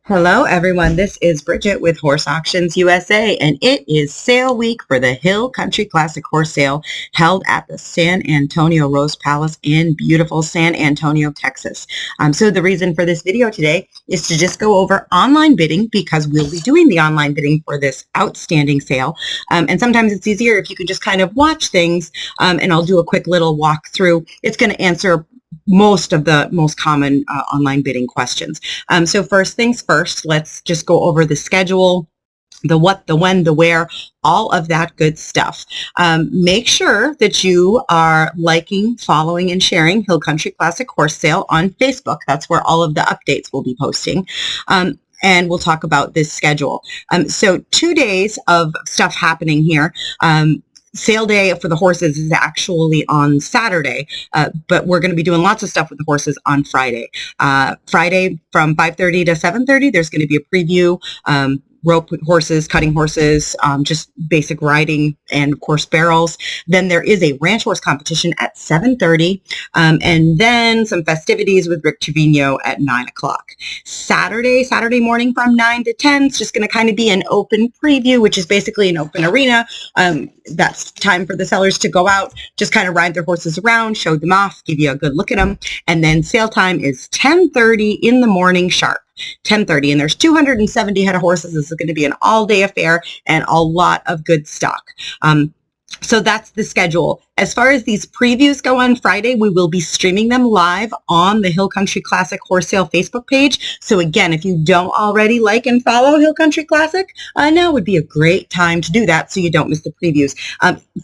Hello everyone, this is Bridget with Horse Auctions USA, and it is sale week for the Hill Country Classic Horse Sale held at the San Antonio Rose Palace in beautiful San Antonio, Texas. So the reason for this video today is to just go over online bidding because we'll be doing the online bidding for this outstanding sale. And sometimes it's easier if you can just kind of watch things, and I'll do a quick little walkthrough. It's going to answer most of the most common online bidding questions. So first things first, let's just go over the schedule, the what, the when, the where, all of that good stuff. Make sure that you are liking, following, and sharing Hill Country Classic Horse Sale on Facebook. That's where all of the updates will be posting. And we'll talk about this schedule. So 2 days of stuff happening here. Sale day for the horses is actually on Saturday, but we're going to be doing lots of stuff with the horses on Friday. Friday from 5:30 to 7:30, there's going to be a preview, rope horses, cutting horses, just basic riding, and of course barrels. Then there is a ranch horse competition at 7:30, and then some festivities with Rick Trevino at 9 o'clock. Saturday morning from 9 to 10 is just going to kind of be an open preview, which is basically an open arena. That's time for the sellers to go out, just kind of ride their horses around, show them off, give you a good look at them. And then sale time is 10:30 in the morning sharp. 10:30, and there's 270 head of horses. This is going to be an all-day affair and a lot of good stock. So that's the schedule. As far as these previews go on Friday, we will be streaming them live on the Hill Country Classic Horse Sale Facebook page. So again, if you don't already like and follow Hill Country Classic, now would be a great time to do that so you don't miss the previews.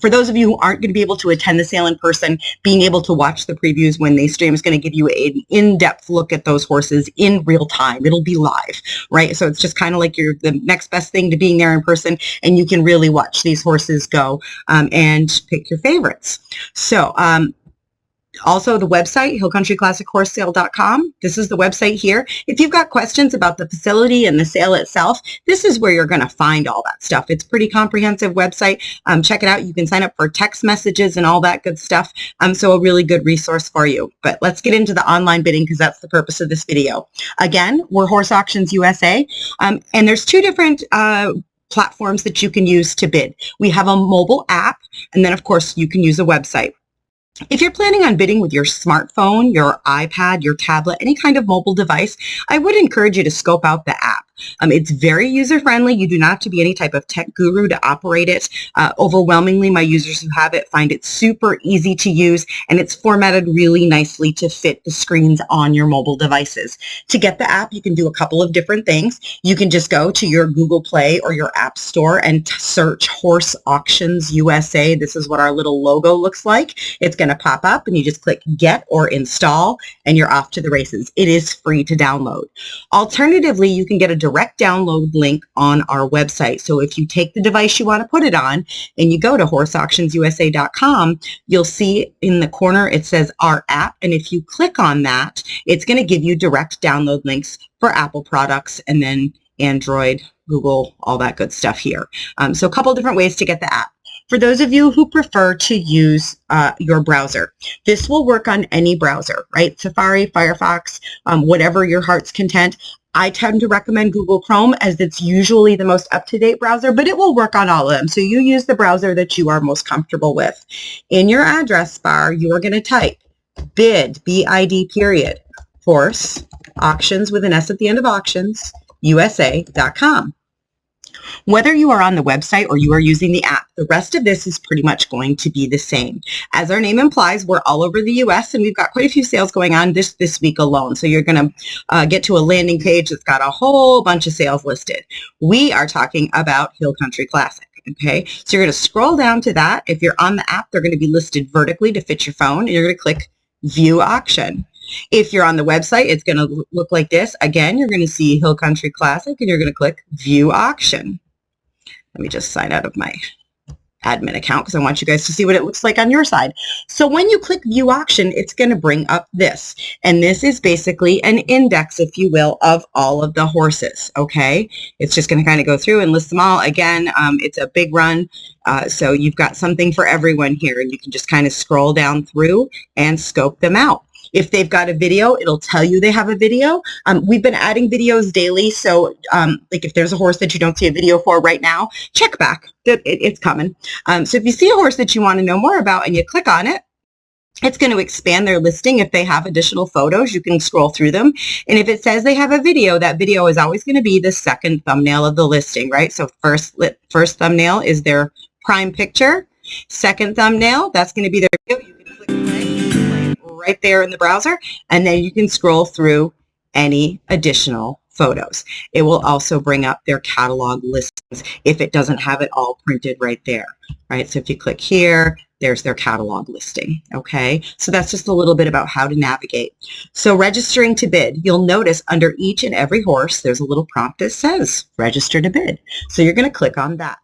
For those of you who aren't going to be able to attend the sale in person, being able to watch the previews when they stream is going to give you an in-depth look at those horses in real time. It'll be live, right? So it's just kind of like you're the next best thing to being there in person, and you can really watch these horses go and pick your favorites. So also the website, hillcountryclassichorsesale.com. This is the website here. If you've got questions about the facility and the sale itself, this is where you're going to find all that stuff. It's a pretty comprehensive website. Check it out. You can sign up for text messages and all that good stuff. So a really good resource for you. But let's get into the online bidding because that's the purpose of this video. Again, we're Horse Auctions USA, and there's two different platforms that you can use to bid. We have a mobile app, and then of course you can use a website. If you're planning on bidding with your smartphone, your iPad, your tablet, any kind of mobile device, I would encourage you to scope out the app. It's very user-friendly. You do not have to be any type of tech guru to operate it. Overwhelmingly, my users who have it find it super easy to use, and it's formatted really nicely to fit the screens on your mobile devices. To get the app, you can do a couple of different things. You can just go to your Google Play or your App Store and search Horse Auctions USA. This is what our little logo looks like. It's going to pop up, and you just click Get or Install, and you're off to the races. It is free to download. Alternatively, you can get a direct download link on our website. So if you take the device you want to put it on and you go to horseauctionsusa.com, you'll see in the corner it says Our App, and if you click on that, it's going to give you direct download links for Apple products and then Android, Google, all that good stuff here. So a couple different ways to get the app. For those of you who prefer to use your browser, this will work on any browser, right? Safari, Firefox, whatever your heart's content. I tend to recommend Google Chrome as it's usually the most up-to-date browser, but it will work on all of them. So you use the browser that you are most comfortable with. In your address bar, you are going to type bid, B-I-D period, horse, auctions with an S at the end of auctions, USA.com. Whether you are on the website or you are using the app, the rest of this is pretty much going to be the same. As our name implies, we're all over the U.S., and we've got quite a few sales going on this week alone. So you're going to get to a landing page that's got a whole bunch of sales listed. We are talking about Hill Country Classic. Okay, so you're going to scroll down to that. If you're on the app, they're going to be listed vertically to fit your phone, and you're going to click View Auction. If you're on the website, it's going to look like this. Again, you're going to see Hill Country Classic, and you're going to click View Auction. Let me just sign out of my admin account because I want you guys to see what it looks like on your side. So when you click View Auction, it's going to bring up this. And this is basically an index, if you will, of all of the horses, okay? It's just going to kind of go through and list them all. Again, it's a big run, so you've got something for everyone here, and you can just kind of scroll down through and scope them out. If they've got a video, it'll tell you they have a video. We've been adding videos daily, so like if there's a horse that you don't see a video for right now, check back. It's coming. So if you see a horse that you want to know more about and you click on it, it's going to expand their listing. If they have additional photos, you can scroll through them. And if it says they have a video, that video is always going to be the second thumbnail of the listing, right? So first thumbnail is their prime picture. Second thumbnail, that's going to be their video. You can click play right there in the browser, and then you can scroll through any additional photos. It will also bring up their catalog listings if it doesn't have it all printed right there, right? So if you click here, there's their catalog listing, okay? So that's just a little bit about how to navigate. So registering to bid, you'll notice under each and every horse, there's a little prompt that says register to bid. So you're going to click on that.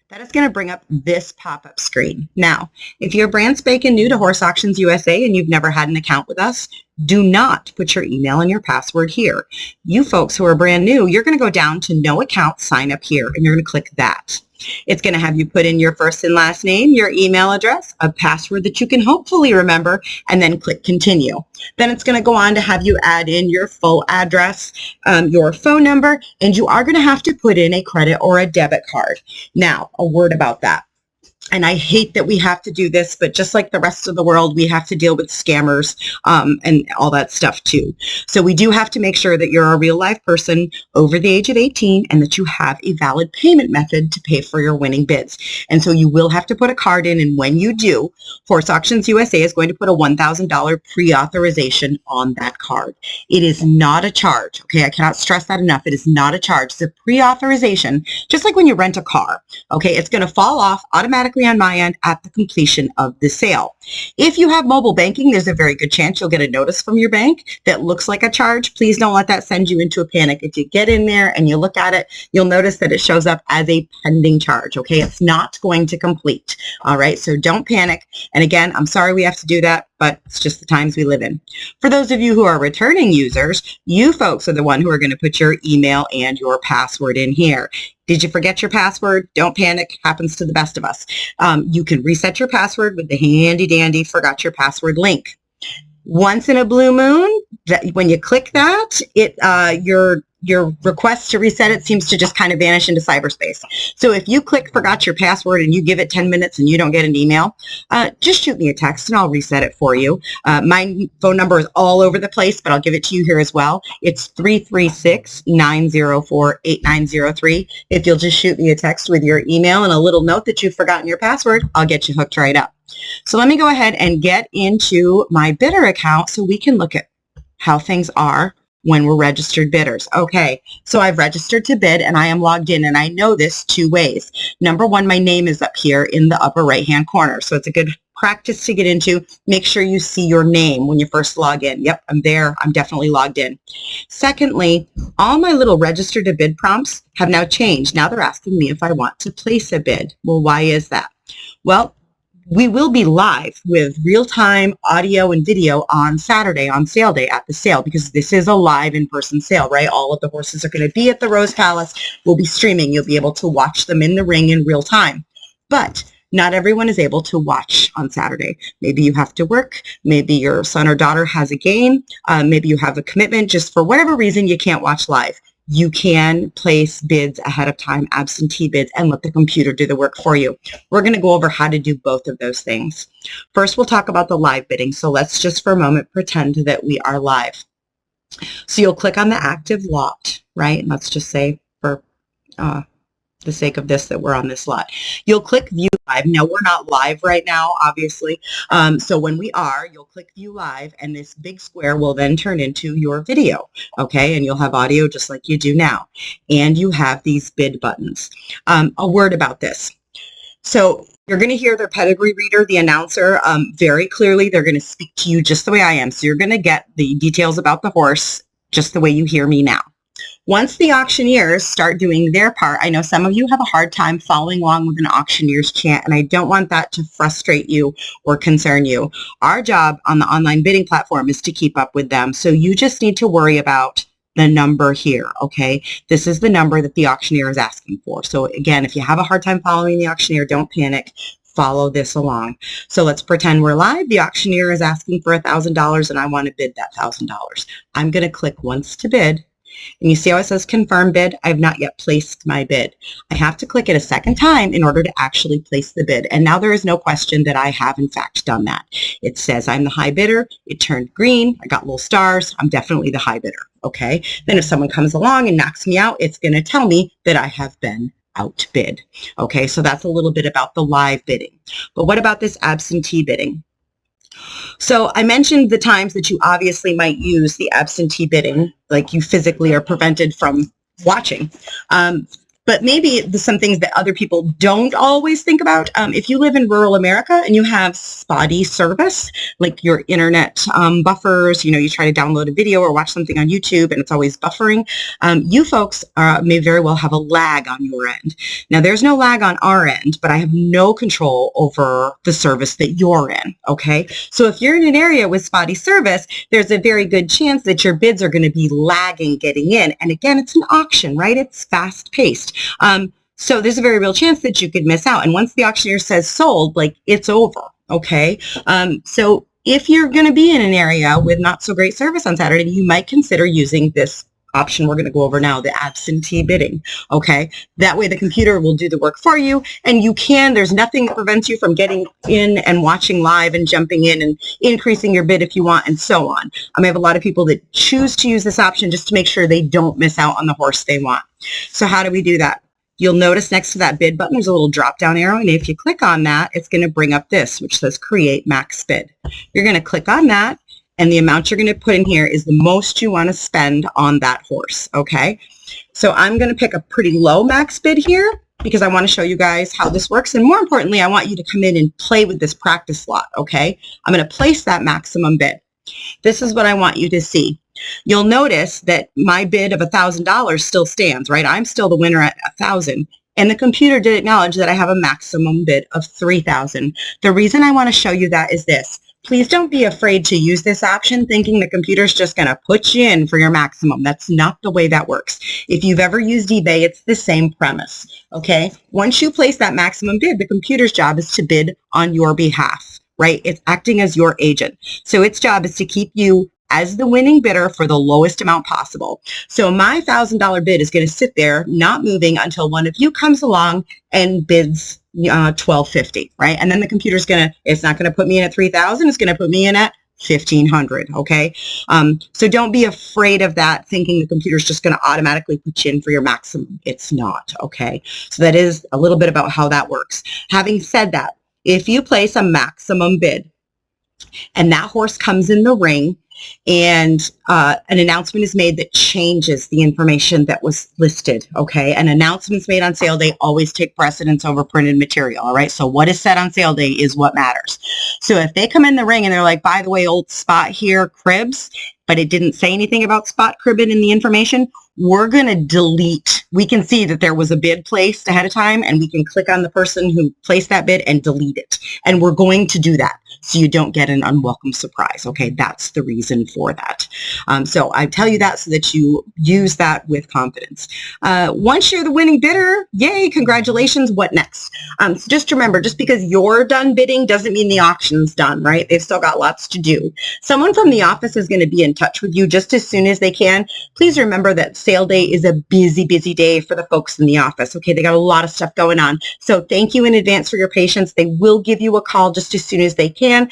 That is going to bring up this pop-up screen. Now, if you're brand spanking new to Horse Auctions USA and you've never had an account with us, do not put your email and your password here. You folks who are brand new, you're going to go down to no account, sign up here, and you're going to click that. It's going to have you put in your first and last name, your email address, a password that you can hopefully remember, and then click continue. Then it's going to go on to have you add in your full address, your phone number, and you are going to have to put in a credit or a debit card. Now, a word about that. And I hate that we have to do this, but just like the rest of the world, we have to deal with scammers and all that stuff too. So we do have to make sure that you're a real life person over the age of 18 and that you have a valid payment method to pay for your winning bids. And so you will have to put a card in, and when you do, Horse Auctions USA is going to put a $1,000 pre-authorization on that card. It is not a charge, okay? I cannot stress that enough. It is not a charge. It's a pre-authorization, just like when you rent a car, okay? It's going to fall off automatically on my end at the completion of the sale. If you have mobile banking, there's a very good chance you'll get a notice from your bank that looks like a charge. Please don't let that send you into a panic. If you get in there and you look at it, you'll notice that it shows up as a pending charge, okay? It's not going to complete, all right? So don't panic. And again, I'm sorry we have to do that, but it's just the times we live in. For those of you who are returning users, you folks are the one who are going to put your email and your password in here. Did you forget your password? Don't panic. Happens to the best of us. You can reset your password with the handy dandy forgot your password link. Once in a blue moon, when you click that, your request to reset it seems to just kind of vanish into cyberspace. So if you click forgot your password and you give it 10 minutes and you don't get an email, just shoot me a text and I'll reset it for you. My phone number is all over the place, but I'll give it to you here as well. It's 336-904-8903. If you'll just shoot me a text with your email and a little note that you've forgotten your password, I'll get you hooked right up. So let me go ahead and get into my bidder account so we can look at how things are when we're registered bidders. Okay, so I've registered to bid and I am logged in, and I know this two ways. Number one, my name is up here in the upper right-hand corner, so it's a good practice to get into. Make sure you see your name when you first log in. Yep, I'm there. I'm definitely logged in. Secondly, all my little register to bid prompts have now changed. Now they're asking me if I want to place a bid. Well, why is that? Well, we will be live with real-time audio and video on Saturday, on sale day at the sale, because this is a live in-person sale, right? All of the horses are going to be at the Rose Palace. We'll be streaming. You'll be able to watch them in the ring in real time. But not everyone is able to watch on Saturday. Maybe you have to work. Maybe your son or daughter has a game. Maybe you have a commitment. Just for whatever reason, you can't watch live. You can place bids ahead of time, absentee bids, and let the computer do the work for you. We're going to go over how to do both of those things. First, we'll talk about the live bidding. So let's just for a moment pretend that we are live. So you'll click on the active lot, right? And let's just say for the sake of this that we're on this lot. You'll click View Live. Now, we're not live right now, obviously. So when we are, you'll click View Live, and this big square will then turn into your video, okay? And you'll have audio just like you do now. And you have these bid buttons. A word about this. So you're going to hear the pedigree reader, the announcer, very clearly. They're going to speak to you just the way I am. So you're going to get the details about the horse just the way you hear me now. Once the auctioneers start doing their part, I know some of you have a hard time following along with an auctioneer's chant, and I don't want that to frustrate you or concern you. Our job on the online bidding platform is to keep up with them, so you just need to worry about the number here, okay? This is the number that the auctioneer is asking for. So again, if you have a hard time following the auctioneer, don't panic. follow this along. So let's pretend we're live. The auctioneer is asking for $1,000 and I want to bid that $1,000. I'm going to click once to bid. And you see how it says confirm bid? I have not yet placed my bid. I have to click it a second time in order to actually place the bid. And now there is no question that I have in fact done that. It says I'm the high bidder. It turned green. I got little stars. I'm definitely the high bidder. Okay. Then if someone comes along and knocks me out, it's going to tell me that I have been outbid. Okay. So that's a little bit about the live bidding. But what about this absentee bidding? So I mentioned the times that you obviously might use the absentee bidding, like you physically are prevented from watching. But maybe there's some things that other people don't always think about. If you live in rural America and you have spotty service, like your internet buffers, you try to download a video or watch something on YouTube and it's always buffering, you folks may very well have a lag on your end. Now, there's no lag on our end, but I have no control over the service that you're in, okay? So if you're in an area with spotty service, there's a very good chance that your bids are going to be lagging getting in. And again, it's an auction, right? It's fast-paced. So there's a very real chance that you could miss out. And once the auctioneer says sold, like it's over. Okay. So if you're going to be in an area with not so great service on Saturday, you might consider using this option we're going to go over now, the absentee bidding. Okay. That way the computer will do the work for you and there's nothing that prevents you from getting in and watching live and jumping in and increasing your bid if you want and so on. I have a lot of people that choose to use this option just to make sure they don't miss out on the horse they want. So how do we do that? You'll notice next to that bid button, there's a little drop down arrow. And if you click on that, it's going to bring up this, which says create max bid. You're going to click on that. And the amount you're going to put in here is the most you want to spend on that horse, okay? So I'm going to pick a pretty low max bid here because I want to show you guys how this works. And more importantly, I want you to come in and play with this practice lot, okay? I'm going to place that maximum bid. This is what I want you to see. You'll notice that my bid of $1,000 still stands, right? I'm still the winner at $1,000. And the computer did acknowledge that I have a maximum bid of $3,000. The reason I want to show you that is this. Please don't be afraid to use this option thinking the computer's just going to put you in for your maximum. That's not the way that works. If you've ever used eBay, it's the same premise, okay? Once you place that maximum bid, the computer's job is to bid on your behalf, right? It's acting as your agent. So its job is to keep you as the winning bidder for the lowest amount possible. So my $1,000 bid is going to sit there not moving until one of you comes along and bids $1,250, right? And then the computer's it's not going to put me in at $3,000. It's going to put me in at $1,500, okay? So don't be afraid of that, thinking the computer's just going to automatically put you in for your maximum. It's not, okay? So that is a little bit about how that works. Having said that, if you place a maximum bid and that horse comes in the ring, and an announcement is made that changes the information that was listed, okay? And announcements made on sale day always take precedence over printed material, all right? So what is said on sale day is what matters. So if they come in the ring and they're like, by the way, old spot here cribs, but it didn't say anything about spot cribbing in the information, we're going to delete. We can see that there was a bid placed ahead of time, and we can click on the person who placed that bid and delete it. And we're going to do that so you don't get an unwelcome surprise, okay? That's the reason for that. So I tell you that so that you use that with confidence. Once you're the winning bidder, yay, congratulations, what next? So just remember, just because you're done bidding doesn't mean the auction's done, right? They've still got lots to do. Someone from the office is going to be in touch with you just as soon as they can. Please remember that sale day is a busy, busy day for the folks in the office, okay? They got a lot of stuff going on. So thank you in advance for your patience. They will give you a call just as soon as they can.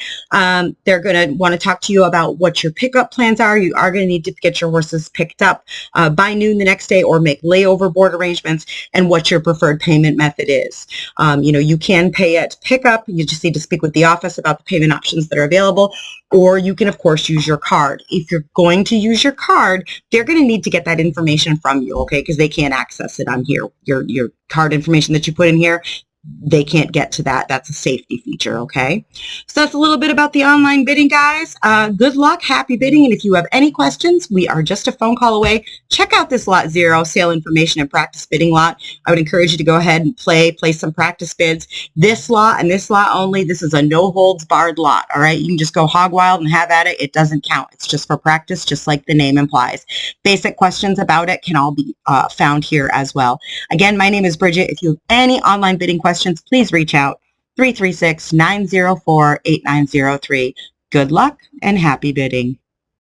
They're going to want to talk to you about what your pickup plans are. You are going to need to get your horses picked up by noon the next day or make layover board arrangements, and what your preferred payment method is. You can pay at pickup. You just need to speak with the office about the payment options that are available, or you can, of course, use your card. If you're going to use your card, they're going to need to get that information from you, okay, because they can't access it on here. Your card information that you put in here, they can't get to that. That's a safety feature, okay? So that's a little bit about the online bidding, guys. Good luck, happy bidding, and if you have any questions, we are just a phone call away. Check out this Lot 0 sale information and practice bidding lot. I would encourage you to go ahead and place some practice bids. This lot and this lot only, this is a no-holds-barred lot, all right? You can just go hog wild and have at it. It doesn't count. It's just for practice, just like the name implies. Basic questions about it can all be found here as well. Again, my name is Bridget. If you have any online bidding questions, please reach out. 336-904-8903. Good luck and happy bidding.